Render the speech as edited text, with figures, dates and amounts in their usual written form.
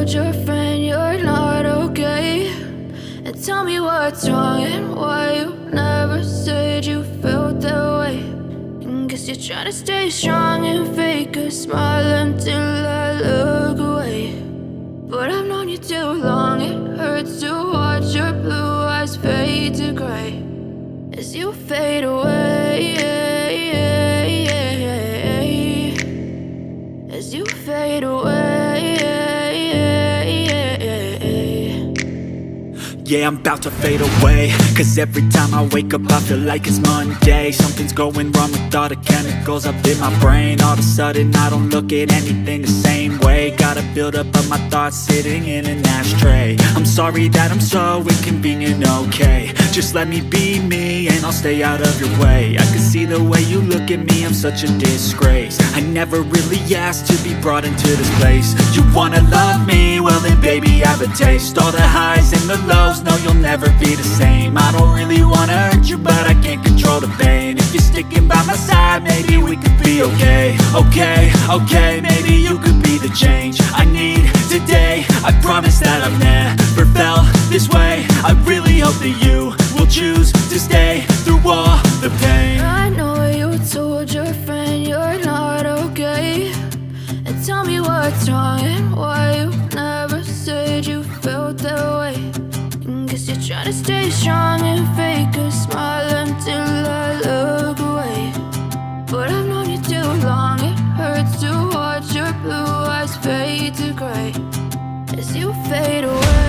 told your friend you're not okay? And tell me what's wrong and why you never said you felt that way. And guess you're trying to stay strong and fake a smile until I look away. But I've known you too long, it hurts to watch your blue eyes fade to gray as you fade away, as you fade away. Yeah, I'm about to fade away, cause every time I wake up I feel like it's Monday. Something's going wrong with all the chemicals up in my brain. All of a sudden I don't look at anything the same way. Got a buildup of my thoughts sitting in an ashtray. I'm sorry that I'm so inconvenient, okay? Just let me be me and I'll stay out of your way. I can see the way you look at me, I'm such a disgrace. I never really asked to be brought into this place. You wanna love me? Well then baby have a taste. All the highs and the lows, no you'll never be the same. I don't really wanna hurt you but I can't control the pain. If you're sticking by my side maybe we could be okay. Okay, maybe you could be the change I need today. I promise that I've never felt this way. I really hope that you will choose to stay through all the pain. I know you told your friend you're not okay. And tell me what's wrong and why you never said you felt that way. And guess you're trying to stay strong and fake a smile until I look away. But I've known you too long, it hurts to watch your blue eyes fade to gray as you fade away.